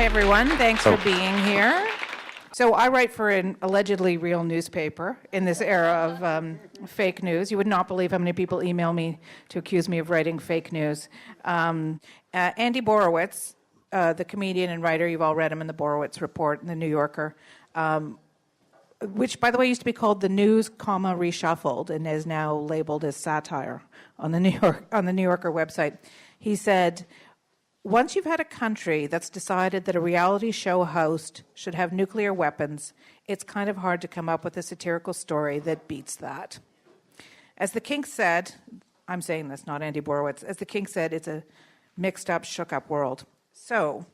everyone. Thanks for being here. So I write for an allegedly real newspaper in this era of fake news. You would not believe how many people email me to accuse me of writing fake news. Andy Borowitz, the comedian and writer, you've all read him in the Borowitz Report in the New Yorker, which, by the way, used to be called the News, Reshuffled, and is now labeled as Satire on the New Yorker website. He said, once you've had a country that's decided that a reality show host should have nuclear weapons, it's kind of hard to come up with a satirical story that beats that. As the King said, I'm saying this, not Andy Borowitz, as the King said, it's a mixed-up, shook-up world. So,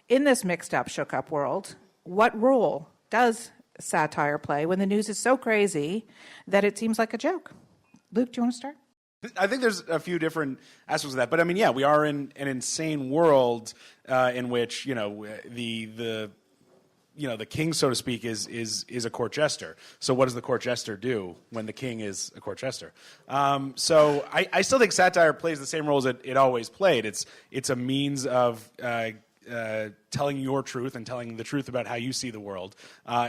in this mixed-up, shook-up world, what role does satire play when the news is so crazy that it seems like a joke? Luke, do you want to start? I think there's a few different aspects of that, but I mean, yeah, we are in an insane world in which the king, so to speak, is a court jester. So what does the court jester do when the king is a court jester? So I still think satire plays the same roles it always played. It's a means of telling your truth and telling the truth about how you see the world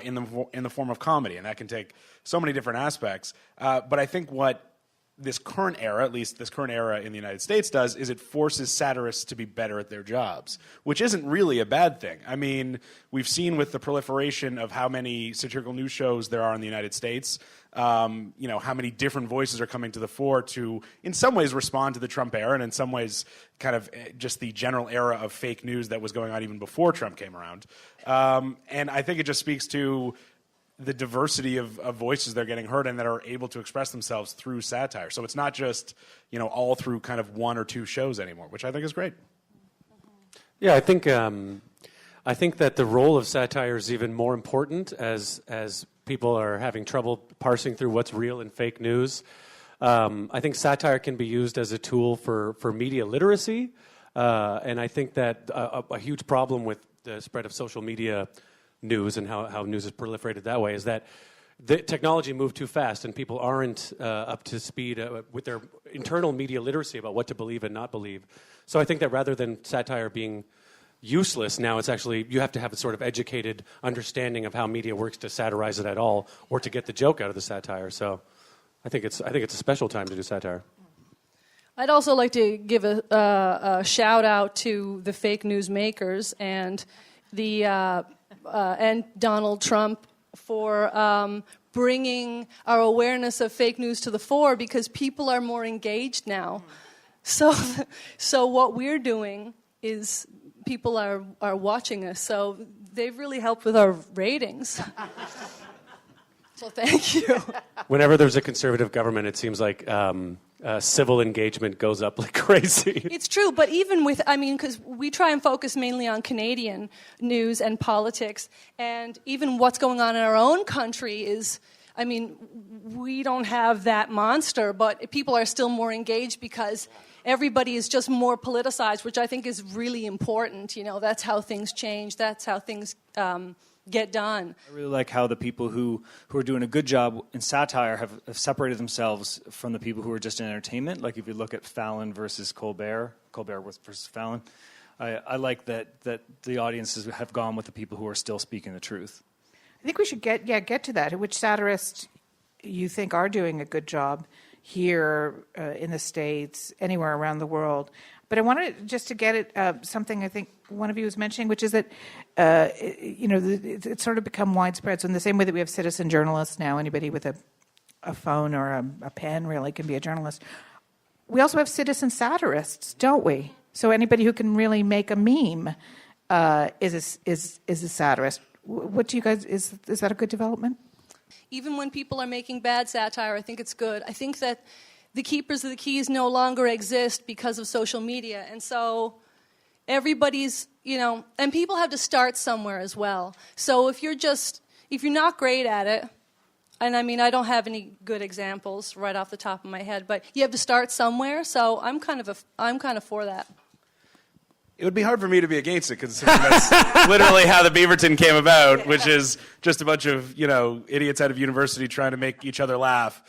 in the form of comedy, and that can take so many different aspects. But I think what this current era, at least this current era in the United States, does is it forces satirists to be better at their jobs, which isn't really a bad thing. I mean, we've seen with the proliferation of how many satirical news shows there are in the United States, how many different voices are coming to the fore to, in some ways, respond to the Trump era, and in some ways, kind of just the general era of fake news that was going on even before Trump came around. And I think it just speaks to the diversity of voices they're getting heard and that are able to express themselves through satire. So it's not just, all through kind of one or two shows anymore, which I think is great. Yeah, I think that the role of satire is even more important as people are having trouble parsing through what's real and fake news. I think satire can be used as a tool for media literacy, and I think that a huge problem with the spread of social media news and how news is proliferated that way is that the technology moved too fast and people aren't up to speed with their internal media literacy about what to believe and not believe. So I think that rather than satire being useless, now it's actually, you have to have a sort of educated understanding of how media works to satirize it at all or to get the joke out of the satire. So I think it's a special time to do satire. I'd also like to give a shout out to the fake news makers and and Donald Trump for bringing our awareness of fake news to the fore, because people are more engaged now. So what we're doing is people are watching us. So they've really helped with our ratings. So thank you. Whenever there's a conservative government, it seems like civil engagement goes up like crazy. It's true, but even with, because we try and focus mainly on Canadian news and politics, and even what's going on in our own country is, we don't have that monster, but people are still more engaged because everybody is just more politicized, which I think is really important. That's how things change. That's how things get done. I really like how the people who are doing a good job in satire have separated themselves from the people who are just in entertainment. Like if you look at Fallon versus Colbert versus Fallon, I like that the audiences have gone with the people who are still speaking the truth. I think we should get to that. Which satirists you think are doing a good job here in the States, anywhere around the world? But I wanted just to get at something I think one of you was mentioning, which is that it's sort of become widespread. So in the same way that we have citizen journalists now, anybody with a phone or a pen really can be a journalist. We also have citizen satirists, don't we? So anybody who can really make a meme is a satirist. What do you guys, is that a good development? Even when people are making bad satire, I think it's good. I think that the keepers of the keys no longer exist because of social media. And so everybody's, and people have to start somewhere as well. So if you're not great at it, and I don't have any good examples right off the top of my head, but you have to start somewhere. So I'm kind of for that. It would be hard for me to be against it, considering that's literally how the Beaverton came about, which is just a bunch of idiots out of university trying to make each other laugh.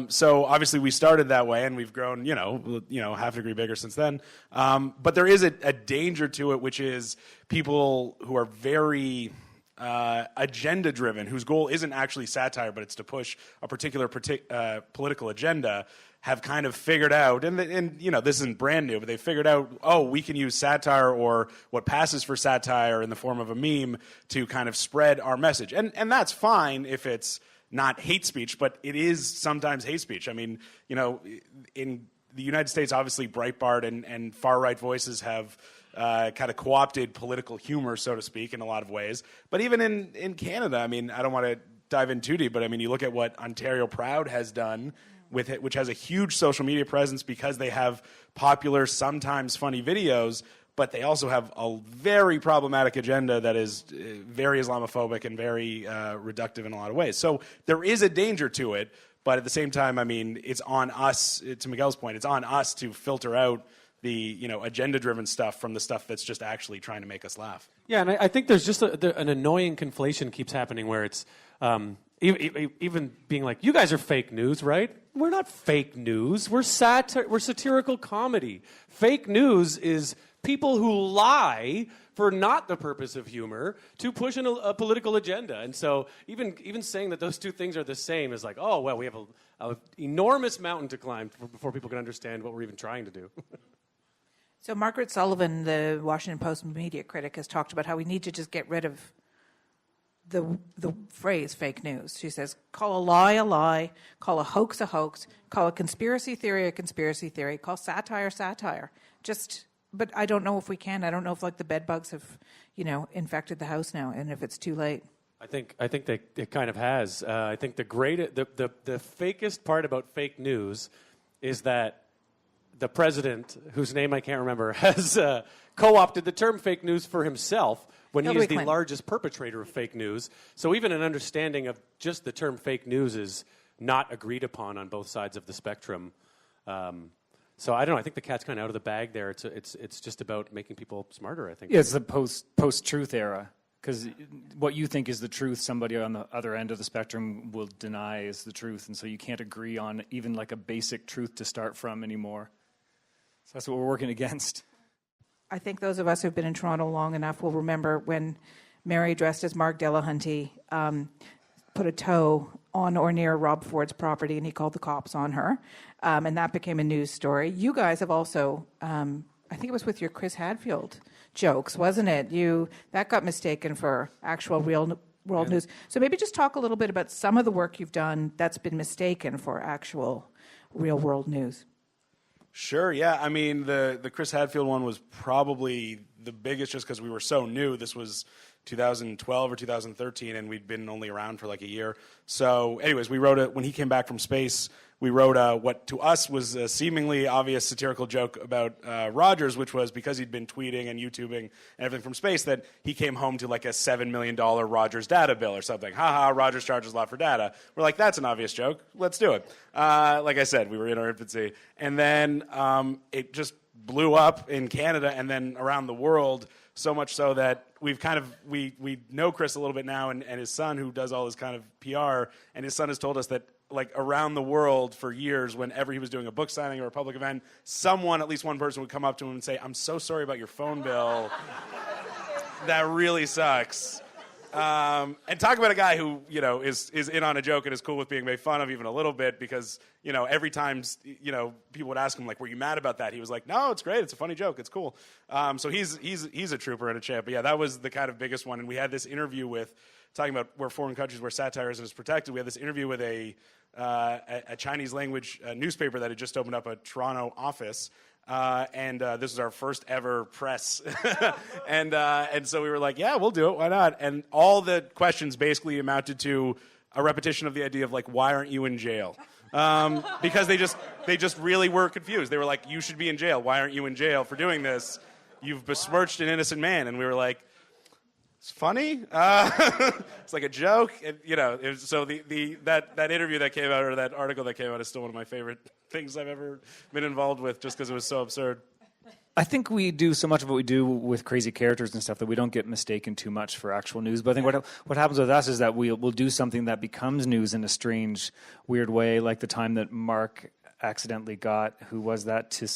So obviously we started that way, and we've grown half a degree bigger since then. But there is a danger to it, which is people who are very agenda driven, whose goal isn't actually satire, but it's to push a particular political agenda, have kind of figured out, and this isn't brand new, but they figured out, we can use satire or what passes for satire in the form of a meme to kind of spread our message. And that's fine if it's not hate speech, but it is sometimes hate speech. I mean, in the United States, obviously Breitbart and far-right voices have kind of co-opted political humor, so to speak, in a lot of ways. But even in Canada, I mean, I don't want to dive in too deep, but I mean, you look at what Ontario Proud has done with it, which has a huge social media presence because they have popular, sometimes funny videos, but they also have a very problematic agenda that is very Islamophobic and very reductive in a lot of ways. So there is a danger to it, but at the same time, I mean, it's on us, to Miguel's point, it's on us to filter out the agenda-driven stuff from the stuff that's just actually trying to make us laugh. Yeah, and I think there's just an annoying conflation keeps happening where it's even being like, you guys are fake news, right? We're not fake news. We're satirical comedy. Fake news is people who lie for not the purpose of humor to push a political agenda. And so even saying that those two things are the same is like, oh, well, we have an enormous mountain to climb before people can understand what we're even trying to do. So Margaret Sullivan, the Washington Post media critic, has talked about how we need to just get rid of the phrase fake news. She says, call a lie, call a hoax, call a conspiracy theory, call satire. But I don't know if we can. I don't know if the bed bugs have, infected the house now, and if it's too late. I think it kind of has. I think the fakest part about fake news is that the president, whose name I can't remember, has co-opted the term fake news for himself when he is the largest perpetrator of fake news. So even an understanding of just the term fake news is not agreed upon on both sides of the spectrum. So I don't know. I think the cat's kind of out of the bag there. It's just about making people smarter, I think. Yeah, it's the post-truth era. Because what you think is the truth, somebody on the other end of the spectrum will deny is the truth. And so you can't agree on even a basic truth to start from anymore. So that's what we're working against. I think those of us who've been in Toronto long enough will remember when Mary, dressed as Mark Delahunty, put a toe on or near Rob Ford's property, and he called the cops on her. And that became a news story. You guys have also, I think it was with your Chris Hadfield jokes, wasn't it? That got mistaken for actual real world news. So maybe just talk a little bit about some of the work you've done that's been mistaken for actual real world news. Sure, yeah. I mean, the Chris Hadfield one was probably the biggest just because we were so new. This was 2012 or 2013, and we'd been only around for a year. So anyways, we wrote when he came back from space, we wrote what to us was a seemingly obvious satirical joke about Rogers, which was because he'd been tweeting and YouTubing and everything from space, that he came home to a $7 million Rogers data bill or something. Ha, Rogers charges a lot for data. We're like, that's an obvious joke. Let's do it. Like I said, we were in our infancy. And then it just blew up in Canada and then around the world, so much so that we've we know Chris a little bit now and his son, who does all his kind of PR, and his son has told us that around the world for years, whenever he was doing a book signing or a public event, at least one person would come up to him and say, I'm so sorry about your phone bill. That really sucks. And talk about a guy who, is in on a joke and is cool with being made fun of even a little bit because, every time, people would ask him, were you mad about that? He was like, no, it's great. It's a funny joke. It's cool. So he's a trooper and a champ. But yeah, that was the kind of biggest one. And we had this interview talking about where foreign countries where satire isn't as protected. We had this interview with a Chinese language newspaper that had just opened up a Toronto office. And this was our first ever press. and so we were like, yeah, we'll do it. Why not? And all the questions basically amounted to a repetition of the idea of why aren't you in jail? Because they just really were confused. They were like, you should be in jail. Why aren't you in jail for doing this? You've besmirched an innocent man. And we were like, it's funny. It's like a joke. And, so that interview that came out, or that article that came out, is still one of my favorite things I've ever been involved with, just because it was so absurd. I think we do so much of what we do with crazy characters and stuff that we don't get mistaken too much for actual news. But I think what happens with us is that we'll do something that becomes news in a strange, weird way, like the time that Mark accidentally got, who was that, to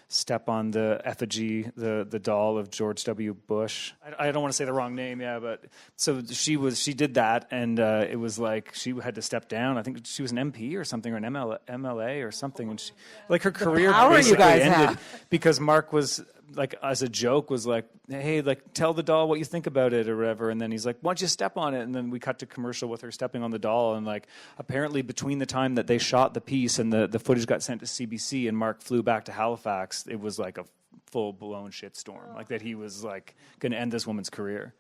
step on the effigy, the doll of George W. Bush. I don't want to say the wrong name, yeah, but so she did that, and it was like she had to step down. I think she was an MP or something, or an MLA or something, and like her career basically ended because Mark was like, as a joke, was like, hey, like, tell the doll what you think about it or whatever. And then he's like, why don't you step on it? And then we cut to commercial with her stepping on the doll. And like, apparently between the time that they shot the piece and the footage got sent to CBC and Mark flew back to Halifax, it was like a full-blown shitstorm. Like that he was like going to end this woman's career.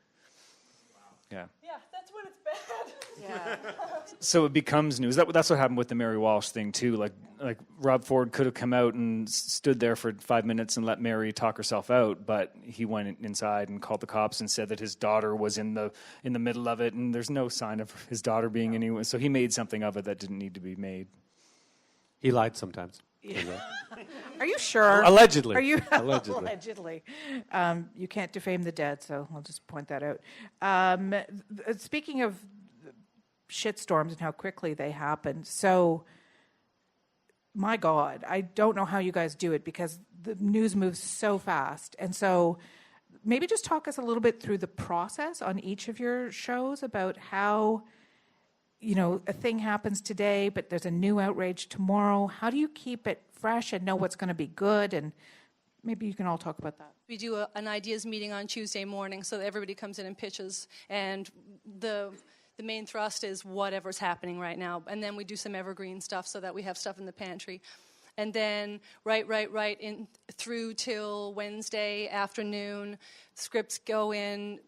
Yeah. Yeah, that's when it's bad. Yeah. So it becomes news. That's what happened with the Mary Walsh thing too. Like Rob Ford could have come out and stood there for 5 minutes and let Mary talk herself out, but he went inside and called the cops and said that his daughter was in the middle of it, and there's no sign of his daughter being anywhere. So he made something of it that didn't need to be made. He lied sometimes. Are you sure? Allegedly. Are you Allegedly? Allegedly. You can't defame the dead, so I'll just point that out. Speaking of shitstorms and how quickly they happen, so my God, I don't know how you guys do it because the news moves so fast, and so maybe just talk us a little bit through the process on each of your shows about how, you know, a thing happens today, but there's a new outrage tomorrow. How do you keep it fresh and know what's going to be good? And maybe you can all talk about that. We do an ideas meeting on Tuesday morning, so that everybody comes in and pitches, and the main thrust is whatever's happening right now, and then we do some evergreen stuff so that we have stuff in the pantry. And then right in through till Wednesday afternoon, scripts go in.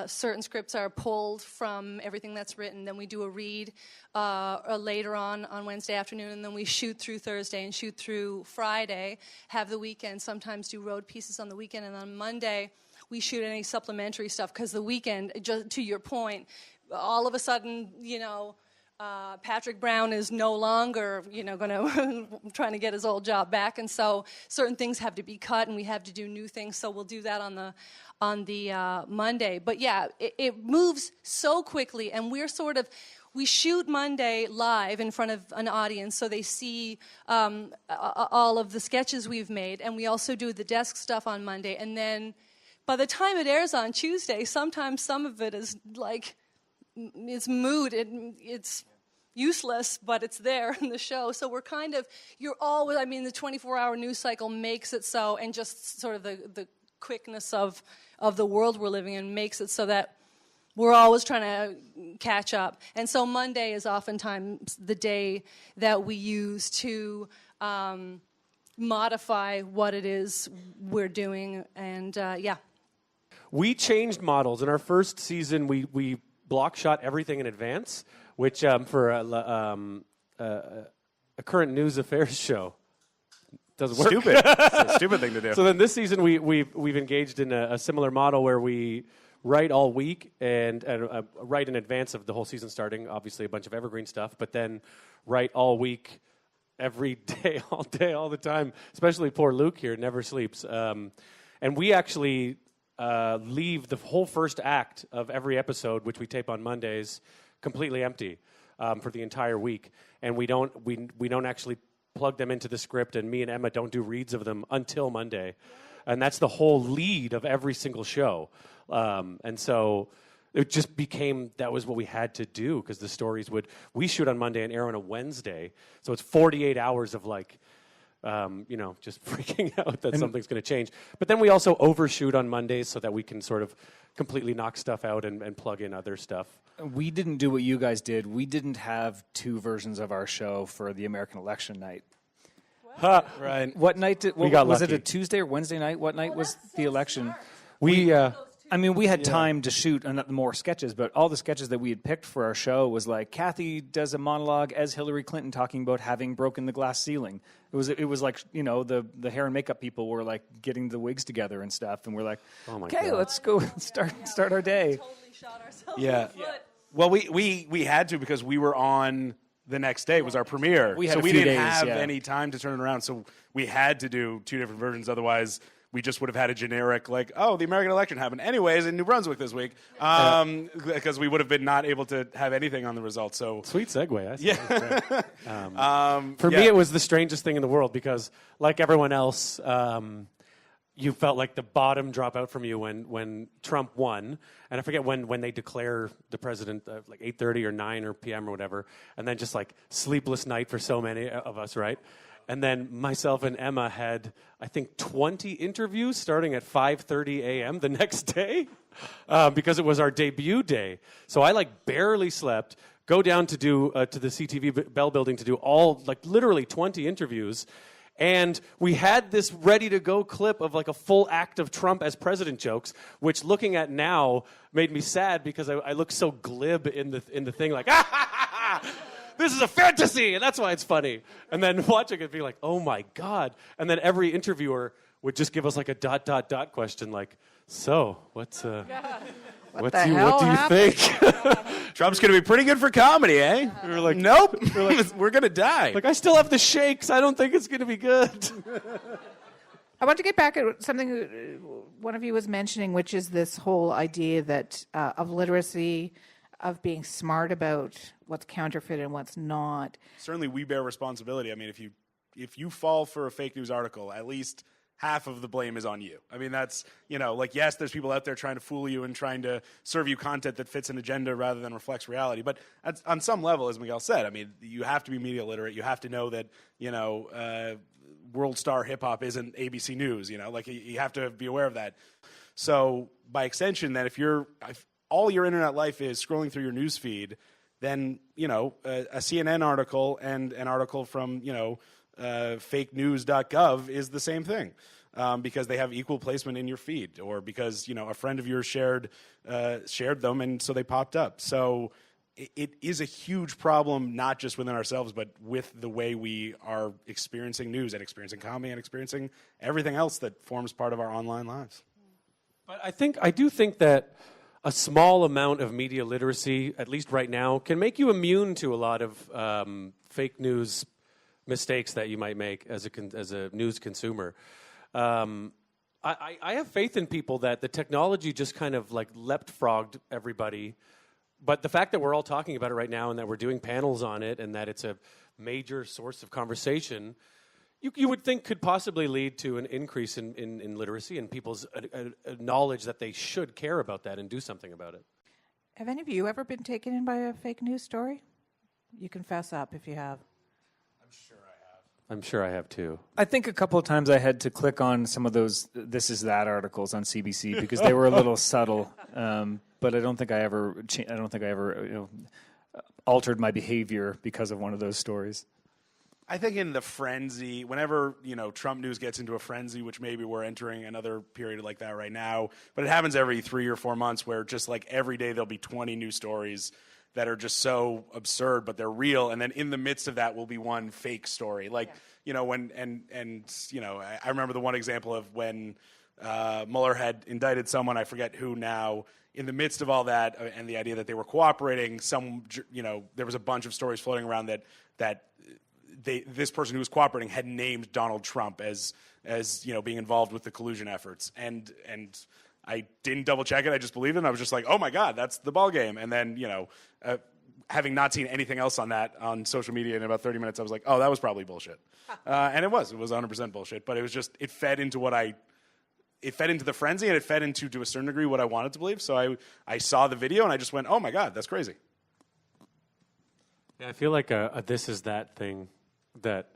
Certain scripts are pulled from everything that's written. Then we do a read later on Wednesday afternoon, and then we shoot through Thursday and shoot through Friday. Have the weekend. Sometimes do road pieces on the weekend, and on Monday we shoot any supplementary stuff because the weekend, just to your point, all of a sudden, you know. Patrick Brown is no longer, you know, going to trying to get his old job back, and so certain things have to be cut, and we have to do new things. So we'll do that on the Monday. But yeah, it moves so quickly, and we shoot Monday live in front of an audience, so they see all of the sketches we've made, and we also do the desk stuff on Monday, and then by the time it airs on Tuesday, sometimes some of it is like. It's mood. It's useless, but it's there in the show. So we're kind of, you're always, I mean, the 24-hour news cycle makes it so, and just sort of the quickness of the world we're living in makes it so that we're always trying to catch up. And so Monday is oftentimes the day that we use to modify what it is we're doing. And yeah. We changed models. In our first season, we block shot everything in advance, which for a current news affairs show doesn't work. Stupid. It's a stupid thing to do. So then this season we've engaged in a similar model where we write all week and write in advance of the whole season starting, obviously a bunch of evergreen stuff, but then write all week, every day, all the time, especially poor Luke here, never sleeps. And we actually leave the whole first act of every episode, which we tape on Mondays, completely empty for the entire week, and we don't actually plug them into the script, and me and Emma don't do reads of them until Monday, and that's the whole lead of every single show, and so it just became that was what we had to do because the stories we shoot on Monday and air on a Wednesday, so it's 48 hours of like. Just freaking out that something's going to change. But then we also overshoot on Mondays so that we can sort of completely knock stuff out and plug in other stuff. We didn't do what you guys did. We didn't have two versions of our show for the American election night. Right. What night We got was lucky. it a Tuesday or Wednesday night? What night was the election? We had time to shoot more sketches, but all the sketches that we had picked for our show was like Kathy does a monologue as Hillary Clinton talking about having broken the glass ceiling. It was like, you know, the hair and makeup people were like getting the wigs together and stuff, and we're like, okay, let's go start our day. Totally shot ourselves Yeah. in the foot. Well, we had to because we were on the next day. It was our premiere. We had so a we few didn't days, have yeah. any time to turn it around. So we had to do two different versions. Otherwise, we just would have had a generic like, oh, the American election happened anyways in New Brunswick this week, because we would have been not able to have anything on the results. So Sweet segue. I yeah. For me, it was the strangest thing in the world because, like everyone else, you felt like the bottom drop out from you when Trump won. And I forget when they declare the president, like 8:30 or 9 or p.m. or whatever, and then just like sleepless night for so many of us, right? And then myself and Emma had, I think, 20 interviews starting at 5:30 a.m. the next day because it was our debut day. So I like barely slept, go down to do to the CTV Bell building to do all, like literally 20 interviews. And we had this ready-to-go clip of like a full act of Trump as president jokes, which looking at now made me sad because I look so glib in the thing, like, this is a fantasy, and that's why it's funny. And then watching it be like, oh my God. And then every interviewer would just give us like a ... question, like, so, what do you think? Trump's going to be pretty good for comedy, eh? We were like, nope. We're going to die. Like, I still have the shakes. I don't think it's going to be good. I want to get back at something one of you was mentioning, which is this whole idea that of literacy, of being smart about what's counterfeit and what's not. Certainly we bear responsibility. I mean, if you fall for a fake news article, at least half of the blame is on you. I mean, that's, like, yes, there's people out there trying to fool you and trying to serve you content that fits an agenda rather than reflects reality. But on some level, as Miguel said, I mean, you have to be media literate. You have to know that, World Star Hip Hop isn't ABC News, like you have to be aware of that. So by extension, then if all your internet life is scrolling through your news feed, then, a CNN article and an article from, fakenews.gov is the same thing, because they have equal placement in your feed, or because a friend of yours shared them, and so they popped up. So it is a huge problem, not just within ourselves, but with the way we are experiencing news and experiencing comedy and experiencing everything else that forms part of our online lives. But I do think that a small amount of media literacy, at least right now, can make you immune to a lot of fake news mistakes that you might make as a news consumer. I have faith in people that the technology just kind of like leapfrogged everybody. But the fact that we're all talking about it right now and that we're doing panels on it and that it's a major source of conversation, you would think could possibly lead to an increase in literacy and people's knowledge that they should care about that and do something about it. Have any of you ever been taken in by a fake news story? You can fess up if you have. I'm sure I have too. I think a couple of times I had to click on some of those "This Is That" articles on CBC because they were a little subtle. But I don't think I ever altered my behavior because of one of those stories. I think in the frenzy, whenever, Trump news gets into a frenzy, which maybe we're entering another period like that right now, but it happens every 3 or 4 months where just like every day there'll be 20 news stories that are just so absurd, but they're real. And then in the midst of that will be one fake story. Like, I remember the one example of when Mueller had indicted someone, I forget who now, in the midst of all that and the idea that they were cooperating, there was a bunch of stories floating around that this person who was cooperating had named Donald Trump as being involved with the collusion efforts. And I didn't double check it. I just believed it. And I was just like, oh my God, that's the ball game. And then, having not seen anything else on that on social media in about 30 minutes, I was like, oh, that was probably bullshit. And it was 100% bullshit. But it was just, it fed into the frenzy, and it fed into, to a certain degree, what I wanted to believe. So I saw the video and I just went, oh my God, that's crazy. Yeah, I feel like a This Is That thing that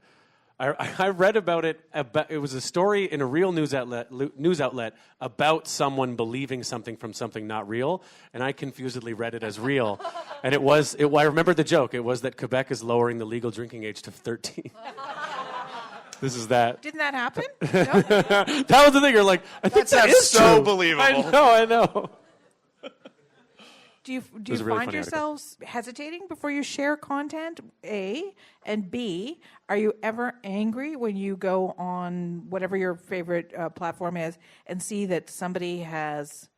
I read about it. It was a story in a real news outlet about someone believing something from something not real, and I confusedly read it as real. And I remember the joke. It was that Quebec is lowering the legal drinking age to 13. This is that. Didn't that happen? No? That was the thing. You're like, I think that is so true. believable. I know. Do you was a really find funny yourselves hesitating before you share content, A? And B, are you ever angry when you go on whatever your favorite platform is and see that somebody has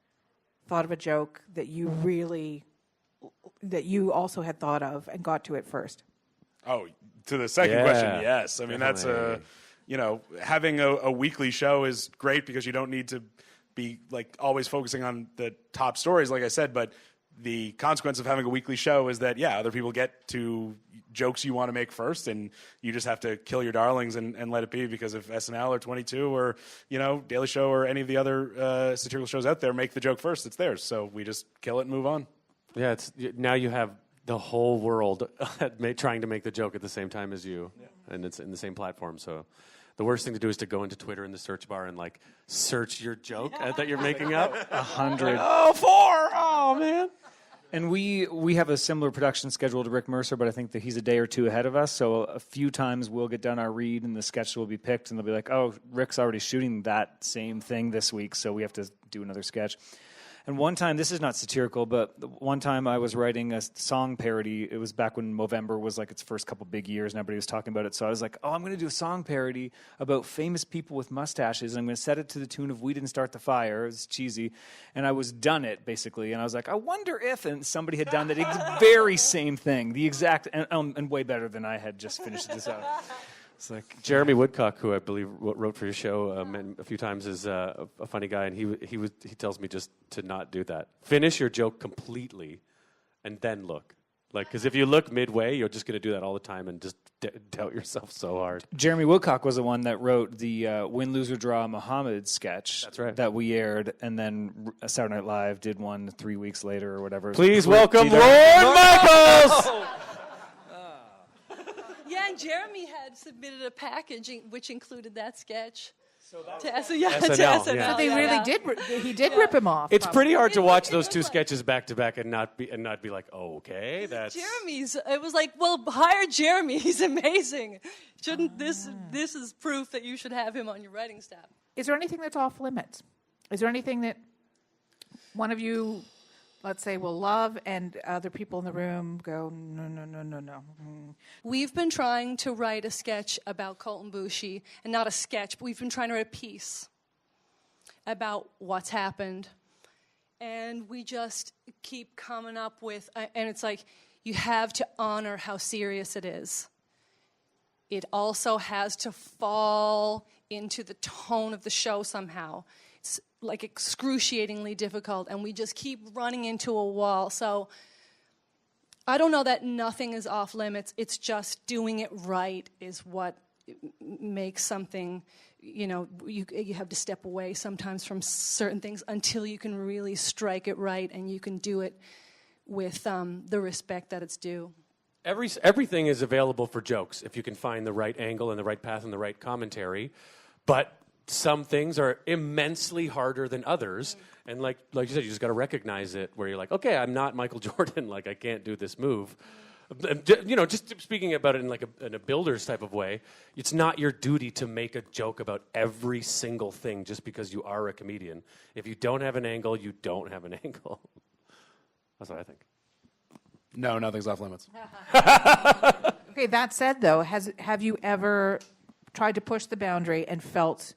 thought of a joke that you also had thought of and got to it first? Oh, to the second question, yes. I mean, Definitely. having a weekly show is great because you don't need to be like always focusing on the top stories, like I said, but the consequence of having a weekly show is that, other people get to jokes you want to make first, and you just have to kill your darlings and let it be, because if SNL or 22 or, Daily Show or any of the other satirical shows out there make the joke first, it's theirs. So we just kill it and move on. Yeah, now you have the whole world trying to make the joke at the same time as you, and it's in the same platform. So the worst thing to do is to go into Twitter in the search bar and search your joke that you're making up. 100. Oh, 4! Oh, man. And we have a similar production schedule to Rick Mercer, but I think that he's a day or two ahead of us. So a few times we'll get done our read and the sketch will be picked, and they'll be like, oh, Rick's already shooting that same thing this week, so we have to do another sketch. And one time, this is not satirical, but one time I was writing a song parody. It was back when Movember was like its first couple big years and everybody was talking about it. So I was like, oh, I'm going to do a song parody about famous people with mustaches. And I'm going to set it to the tune of We Didn't Start the Fire. It was cheesy. And I was done it, basically. And I was like, I wonder if, and somebody had done that very same thing, the exact, and way better than I had just finished this out. It's like Jeremy Woodcock, who I believe wrote for your show a few times, is a funny guy, and he tells me just to not do that. Finish your joke completely, and then look. Because if you look midway, you're just going to do that all the time and just doubt yourself so hard. Jeremy Woodcock was the one that wrote the Win, Lose, or Draw Muhammad sketch. That's right. That we aired, and then Saturday Night Live did one 3 weeks later or whatever. Please welcome Lorne Michaels! Yeah, and Jeremy had submitted a package which included that sketch. To SNL, SNL. yeah. So they really did. He did rip him off. It's pretty hard to watch those It two was sketches back to back and not be like, oh, okay, that's Jeremy's. It was like, well, hire Jeremy. He's amazing. Shouldn't this is proof that you should have him on your writing staff. Is there anything that's off limits? Is there anything that one of you, let's say, will love, and other people in the room go, no. We've been trying to write a sketch about Colton Bushi, and not a sketch, but we've been trying to write a piece about what's happened. And we just keep coming up with, and it's like, you have to honor how serious it is. It also has to fall into the tone of the show somehow. It's like excruciatingly difficult, and we just keep running into a wall. So I don't know that nothing is off limits. It's just doing it right is what makes something, you have to step away sometimes from certain things until you can really strike it right, and you can do it with the respect that it's due. everything is available for jokes if you can find the right angle and the right path and the right commentary, but some things are immensely harder than others, and like you said, you just got to recognize it. Where you're like, okay, I'm not Michael Jordan. Like, I can't do this move. Just speaking about it in a builder's type of way, it's not your duty to make a joke about every single thing just because you are a comedian. If you don't have an angle, you don't have an angle. That's what I think. No, nothing's off limits. Okay, that said, though, have you ever tried to push the boundary and felt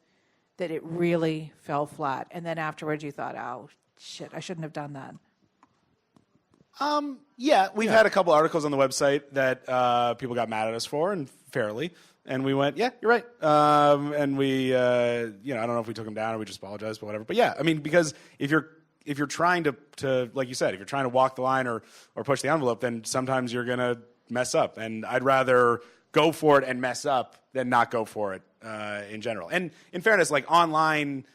that it really fell flat, and then afterwards you thought, oh, shit, I shouldn't have done that? Yeah, we've had a couple articles on the website that people got mad at us for, and fairly. And we went, yeah, you're right. And we, I don't know if we took them down or we just apologized, but whatever. But yeah, I mean, because if you're trying to, like you said, if you're trying to walk the line or push the envelope, then sometimes you're going to mess up. And I'd rather go for it and mess up than not go for it in general. And in fairness, like online,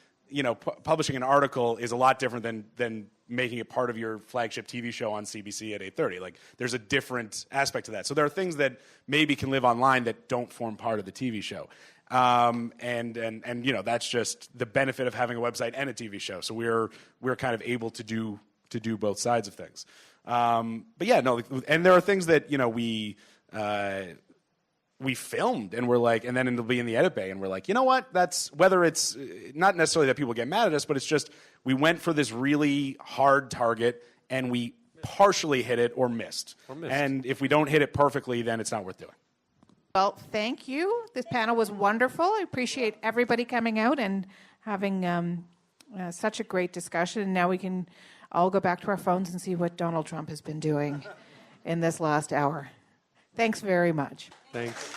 publishing an article is a lot different than making it part of your flagship TV show on CBC at 8:30. Like, there's a different aspect to that. So there are things that maybe can live online that don't form part of the TV show. And that's just the benefit of having a website and a TV show. So we're kind of able to do both sides of things. But yeah, no, and there are things that we filmed and we're like, and then it'll be in the edit bay and we're like, you know what? That's, whether it's not necessarily that people get mad at us, but it's just we went for this really hard target and we partially hit it or missed. And if we don't hit it perfectly, then it's not worth doing. Well, thank you. This panel was wonderful. I appreciate everybody coming out and having such a great discussion. And now we can all go back to our phones and see what Donald Trump has been doing in this last hour. Thanks very much. Thanks.